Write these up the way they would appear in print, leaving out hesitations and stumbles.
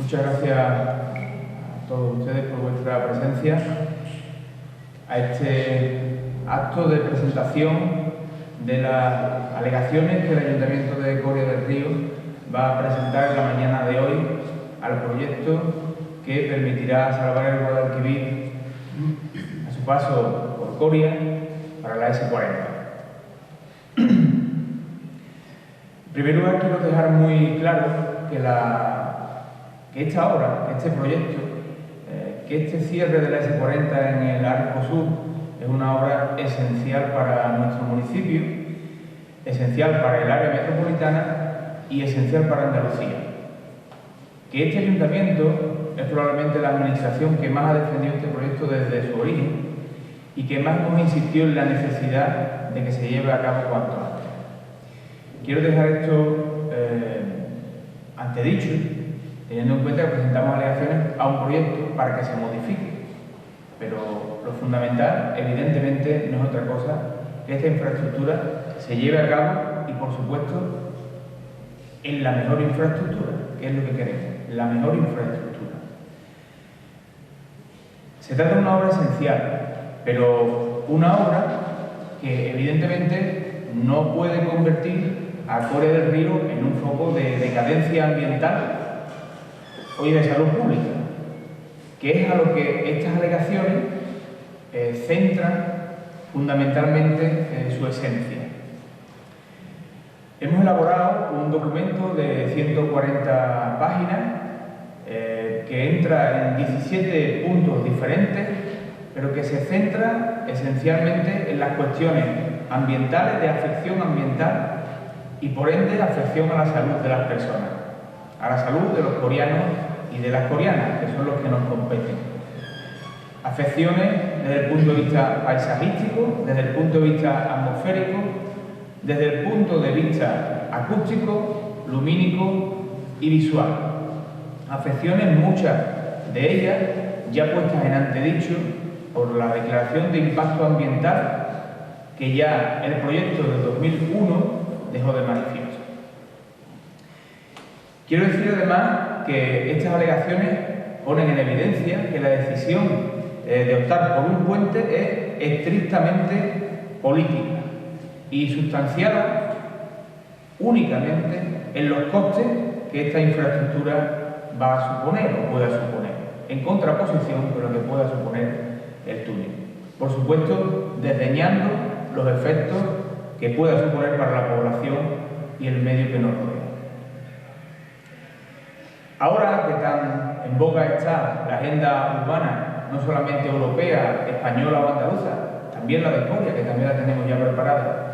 Muchas gracias a todos ustedes por vuestra presencia a este acto de presentación de las alegaciones que el Ayuntamiento de Coria del Río va a presentar en la mañana de hoy al proyecto que permitirá salvar el Guadalquivir a su paso por Coria para la S40. En primer lugar, quiero dejar muy claro que esta obra, que este proyecto, que este cierre de la S40 en el Arco Sur es una obra esencial para nuestro municipio, esencial para el área metropolitana y esencial para Andalucía. Que este ayuntamiento es probablemente la administración que más ha defendido este proyecto desde su origen y que más nos insistió en la necesidad de que se lleve a cabo cuanto antes. Quiero dejar esto antedicho, teniendo en cuenta que presentamos alegaciones a un proyecto para que se modifique. Pero lo fundamental, evidentemente, no es otra cosa que esta infraestructura se lleve a cabo y, por supuesto, en la mejor infraestructura, que es lo que queremos, la mejor infraestructura. Se trata de una obra esencial, pero una obra que, evidentemente, no puede convertir a Coria del Río en un foco de decadencia ambiental o de salud pública, que es a lo que estas alegaciones centran fundamentalmente su esencia. Hemos elaborado un documento de 140 páginas que entra en 17 puntos diferentes, pero que se centra esencialmente en las cuestiones ambientales, de afección ambiental y por ende afección a la salud de las personas, a la salud de los corianos y de las corianas, que son los que nos competen. Afecciones desde el punto de vista paisajístico, desde el punto de vista atmosférico, desde el punto de vista acústico, lumínico y visual. Afecciones, muchas de ellas ya puestas en antedicho por la declaración de impacto ambiental que ya el proyecto de 2001 dejó de manifiesto. Quiero decir además que estas alegaciones ponen en evidencia que la decisión de optar por un puente es estrictamente política y sustanciada únicamente en los costes que esta infraestructura va a suponer o pueda suponer, en contraposición con lo que pueda suponer el túnel. Por supuesto, desdeñando los efectos que pueda suponer para la población y el medio que nos rodea. Ahora que tan en boga está la agenda urbana, no solamente europea, española o andaluza, también la de Coria, que también la tenemos ya preparada,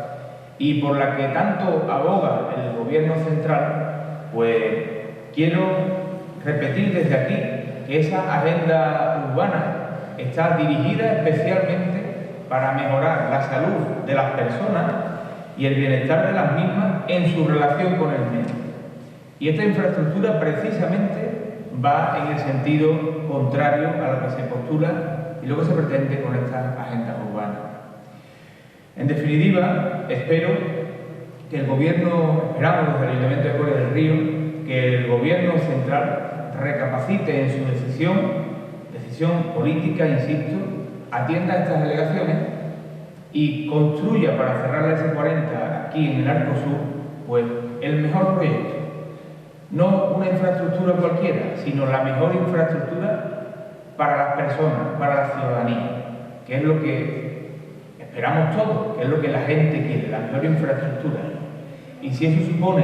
y por la que tanto aboga el gobierno central, pues quiero repetir desde aquí que esa agenda urbana está dirigida especialmente para mejorar la salud de las personas y el bienestar de las mismas en su relación con el medio. Y esta infraestructura precisamente va en el sentido contrario a lo que se postula y lo que se pretende con estas agendas urbanas. En definitiva, espero que el Gobierno, esperamos desde el Ayuntamiento de Coria del Río, que el Gobierno central recapacite en su decisión política, insisto, atienda a estas alegaciones y construya para cerrar la S40 aquí en el Arco Sur, pues el mejor proyecto. No una infraestructura cualquiera, sino la mejor infraestructura para las personas, para la ciudadanía, que es lo que esperamos todos, que es lo que la gente quiere, la mejor infraestructura. Y si eso supone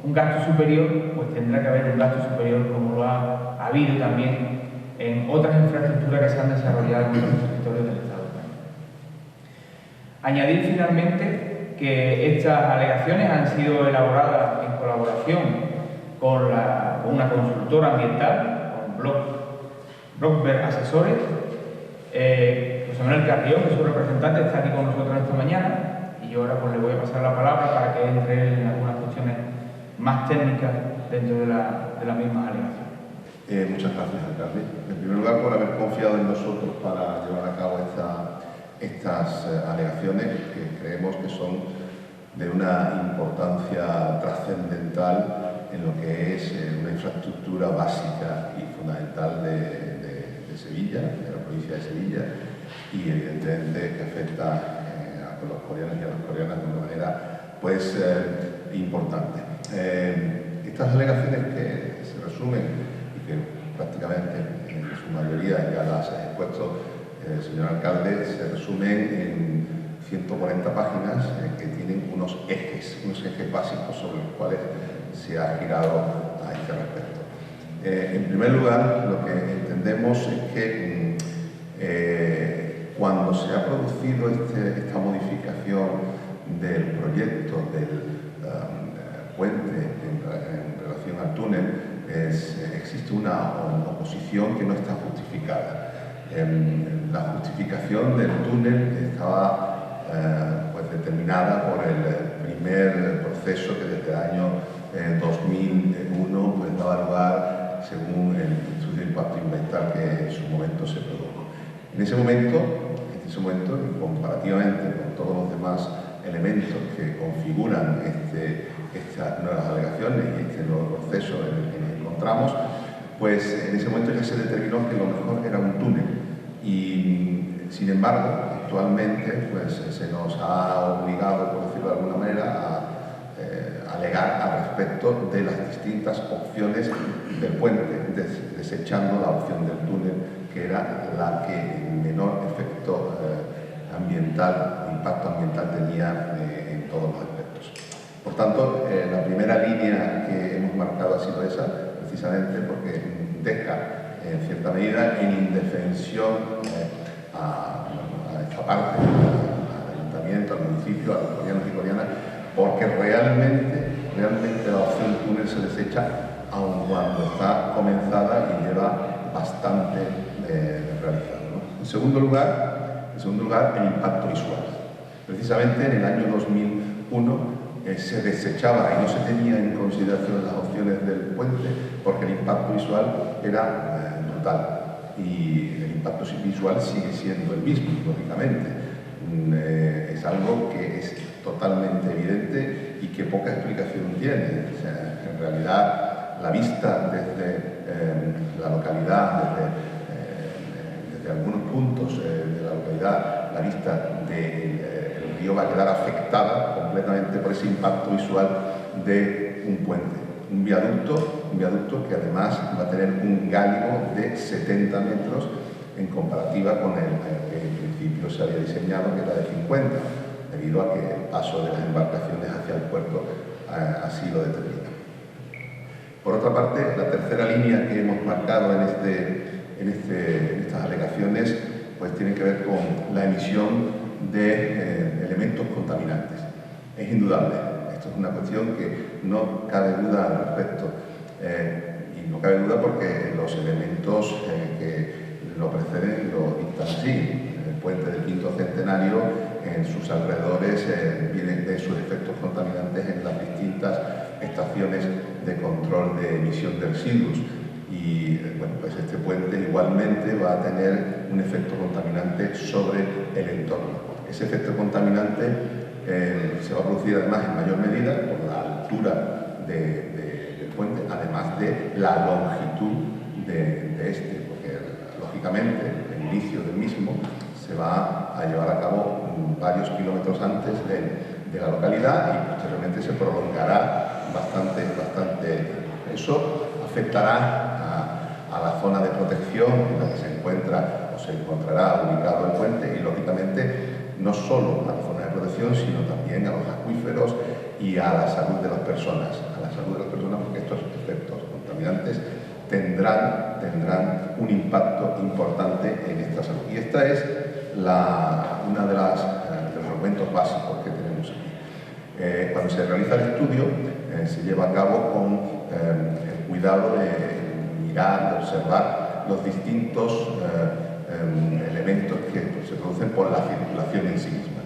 un gasto superior, pues tendrá que haber un gasto superior como lo ha habido también en otras infraestructuras que se han desarrollado en otros territorios del Estado. Añadir finalmente que estas alegaciones han sido elaboradas en colaboración con una consultora ambiental, con Blockberg Asesores. José Manuel Carrión, que es su representante, está aquí con nosotros esta mañana y yo ahora pues le voy a pasar la palabra para que entre en algunas cuestiones más técnicas dentro de las mismas alegaciones. Muchas gracias, alcalde. En primer lugar, por haber confiado en nosotros para llevar a cabo estas alegaciones, que creemos que son de una importancia trascendental en lo que es una infraestructura básica Sevilla, de la provincia de Sevilla, y evidentemente que afecta a los coreanos y a las coreanas de una manera pues importante. Estas alegaciones que se resumen y que prácticamente en su mayoría ya las ha expuesto el señor alcalde, se resumen en 140 páginas que tienen unos ejes básicos sobre los cuales se ha girado a este respecto. En primer lugar, lo que entendemos es que cuando se ha producido esta modificación del proyecto del puente en relación al túnel, existe una oposición que no está justificada. La justificación del túnel estaba pues determinada por el primer proceso que desde el año 2001 pues daba lugar según el estudio de impacto ambiental que en su momento se produjo. En ese momento, comparativamente con todos los demás elementos que configuran estas nuevas alegaciones y este nuevo proceso en el que nos encontramos, pues en ese momento ya se determinó que lo mejor era un túnel y, sin embargo, actualmente pues, se nos ha obligado, por decirlo de alguna manera, a alegar al respecto de las distintas opciones del puente, desechando la opción del túnel, que era la que menor efecto ambiental, impacto ambiental tenía en todos los aspectos. Por tanto, la primera línea que hemos marcado ha sido esa, precisamente porque deja, en cierta medida, en indefensión a esta parte, al ayuntamiento, al municipio, a los coreanos y coreanas, porque realmente la opción túnel se desecha, aun cuando está comenzada y lleva bastante realizado, ¿no? En segundo lugar, el impacto visual. Precisamente en el año 2001 se desechaba y no se tenía en consideración las opciones del puente porque el impacto visual era brutal y el impacto visual sigue siendo el mismo, lógicamente. Es algo que es totalmente evidente y que poca explicación tiene. O sea, en realidad, la vista desde la localidad, desde algunos puntos de la localidad, la vista del río va a quedar afectada completamente por ese impacto visual de un puente. Un viaducto que además va a tener un gálibo de 70 metros en comparativa con el que en principio se había diseñado, que era de 50, debido a que el paso de las embarcaciones hacia el puerto así lo determina. Por otra parte, la tercera línea que hemos marcado en estas alegaciones pues tiene que ver con la emisión de elementos contaminantes. Es indudable, esto es una cuestión que no cabe duda al respecto, y no cabe duda porque los elementos que lo preceden lo dictan así. El puente del quinto centenario, en sus alrededores, vienen de sus efectos contaminantes en las distintas estaciones de control de emisión de residuos. Y bueno, pues este puente igualmente va a tener un efecto contaminante sobre el entorno. Ese efecto contaminante se va a producir además en mayor medida por la altura del puente, además de la longitud de este, porque lógicamente el inicio del mismo se va a llevar a cabo varios kilómetros antes de la localidad y posteriormente se prolongará bastante. Eso afectará a la zona de protección en la que se encuentra o se encontrará ubicado el puente y lógicamente no solo a la zona de protección, sino también a los acuíferos y a la salud de las personas. Porque estos efectos contaminantes tendrán un impacto importante en esta salud. Y esta es uno de los argumentos básicos que tenemos aquí. Cuando se realiza el estudio, se lleva a cabo con el cuidado de mirar, de observar los distintos elementos que se producen por la circulación en sí misma.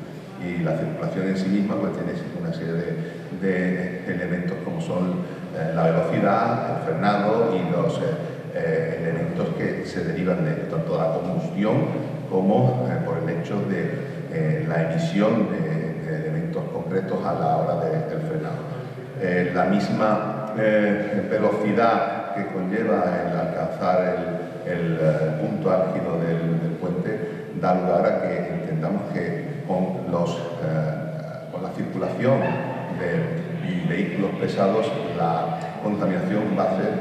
Y la circulación en sí misma pues, tiene una serie de elementos como son la velocidad, el frenado y los elementos que se derivan de tanto la combustión como por el hecho de la emisión de elementos concretos a la hora del frenado. La misma velocidad que conlleva el alcanzar el punto álgido del puente da lugar a que entendamos que con la circulación de vehículos pesados la contaminación va a ser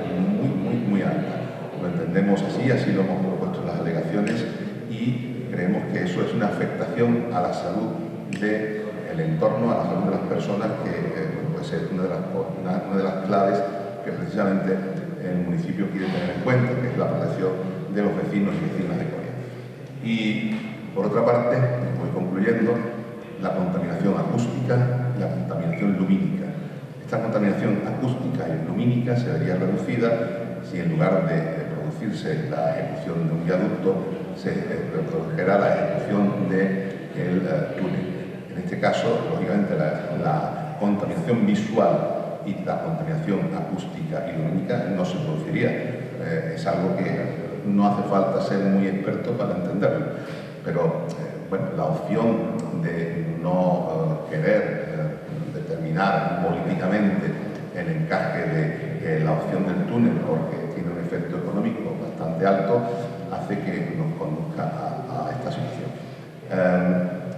muy alta. Lo entendemos así, así lo hemos propuesto en las alegaciones y creemos que eso es una afectación a la salud del entorno, a la salud de las personas, que puede ser una de las claves que precisamente el municipio quiere tener en cuenta, que es la protección de los vecinos y vecinas de Coria. Y por otra parte, voy concluyendo, la contaminación acústica y la contaminación lumínica. Esta contaminación acústica y lumínica se vería reducida si en lugar de producirse la ejecución de un viaducto se produjera la ejecución del túnel. En este caso, lógicamente, la contaminación visual y la contaminación acústica y lumínica no se produciría. Es algo que no hace falta ser muy experto para entenderlo. Pero bueno, la opción de no querer determinar políticamente el encaje de la opción del túnel, porque tiene un efecto económico bastante alto, hace que nos conduzca a esta situación.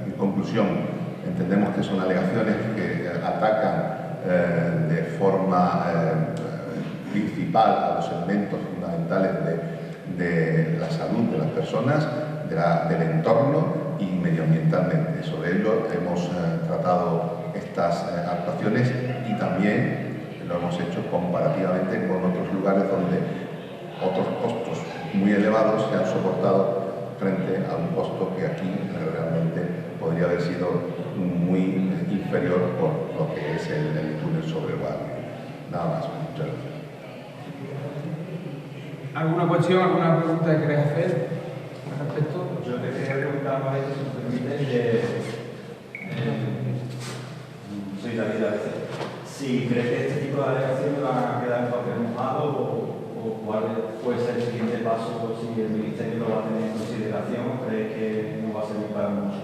En conclusión, entendemos que son alegaciones que atacan de forma principal a los elementos fundamentales de la salud de las personas, del entorno y medioambientalmente. Sobre ello hemos tratado estas actuaciones y también lo hemos hecho comparativamente con otros lugares donde otros costos muy elevados se han soportado frente a un costo que aquí realmente podría haber sido muy inferior por lo que es el túnel sobre el Guadalquivir. Nada más. Muchas gracias. ¿Alguna cuestión, alguna pregunta que queréis hacer al respecto? Yo te quería preguntar, para eso, si me permite, soy David Arce, si crees que este tipo de alegaciones van a quedar en papel mojado o cuál puede ser el siguiente paso, si el Ministerio lo va a tener en consideración o crees que no va a servir para mucho.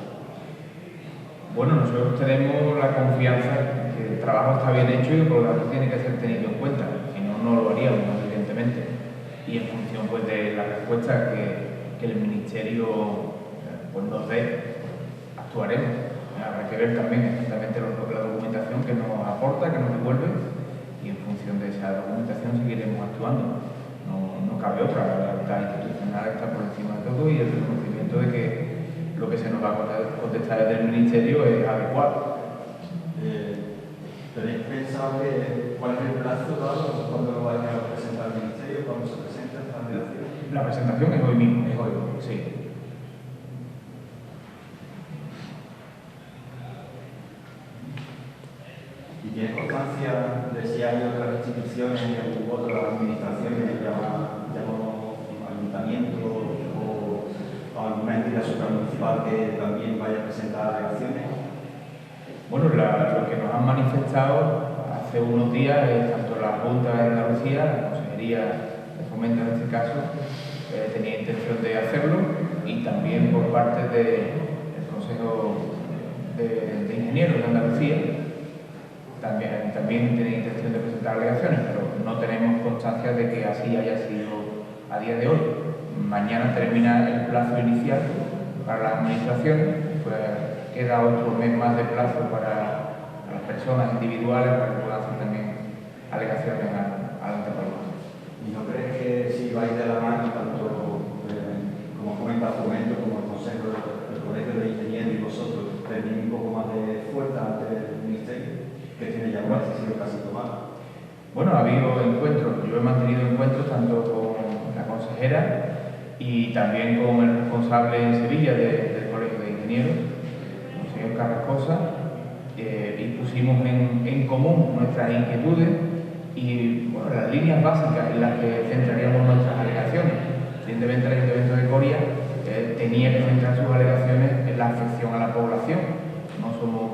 Bueno, nosotros tenemos la confianza que el trabajo está bien hecho y por lo tanto tiene que ser tenido en cuenta, si no, no lo haríamos, evidentemente. Y en función pues, de la respuesta que el Ministerio pues, nos dé, actuaremos. Habrá que ver también exactamente la documentación que nos aporta, que nos devuelve, y en función de esa documentación seguiremos actuando. No cabe otra, la lealtad institucional está por encima de todo y el reconocimiento de que lo que se nos va a contestar desde el Ministerio es adecuado. ¿Tenéis pensado cuál es el plazo dado cuando lo vayan a presentar al Ministerio, cuando se presenta esta alegación? La presentación es hoy mismo. Es hoy. Sí. ¿Y tienes constancia de si hay otras instituciones u otras administraciones, llamamos ayuntamiento o alguna entidad supramunicipal que también vaya a presentar alegaciones? Bueno, lo que nos han manifestado hace unos días es tanto la Junta de Andalucía, la Consejería de Fomento en este caso, tenía intención de hacerlo, y también por parte del Consejo de Ingenieros de Andalucía también tenía intención de presentar alegaciones, pero no tenemos constancia de que así haya sido a día de hoy. Mañana termina el plazo inicial para las administraciones, pues queda otro mes más de plazo para las personas individuales para que puedan hacer también alegaciones al anteproyecto. ¿Y no crees que si vais de la mano, tanto como comenta Fomento, como el Consejo del Colegio de Ingenieros y vosotros, tenéis un poco más de fuerza ante el Ministerio, que tiene ya una decisión casi tomada? Bueno, ha habido encuentros, yo he mantenido encuentros tanto con la consejera y también con el responsable en Sevilla del Colegio de Ingenieros, el señor Carrascosa, y pusimos en común nuestras inquietudes y bueno, las líneas básicas en las que centraríamos nuestras alegaciones. Evidentemente el Ayuntamiento de Coria tenía que centrar sus alegaciones en la afección a la población. No somos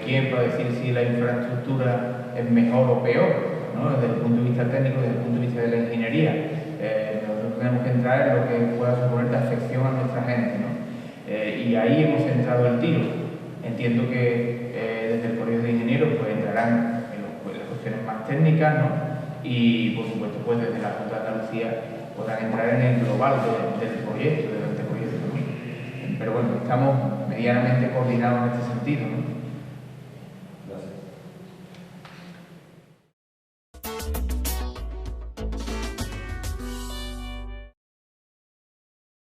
quien para decir si la infraestructura es mejor o peor, ¿no? Desde el punto de vista técnico, desde el punto de vista de la ingeniería. Nosotros tenemos que entrar en lo que pueda suponer de afección a nuestra gente, ¿no? Y ahí hemos centrado el tiro. Entiendo que desde el Colegio de Ingenieros pues, entrarán en las cuestiones más técnicas, ¿no? y, por supuesto, pues desde la Junta de Andalucía podrán entrar en el global del proyecto, del anteproyecto. Pero bueno, estamos medianamente coordinados en este sentido, ¿no?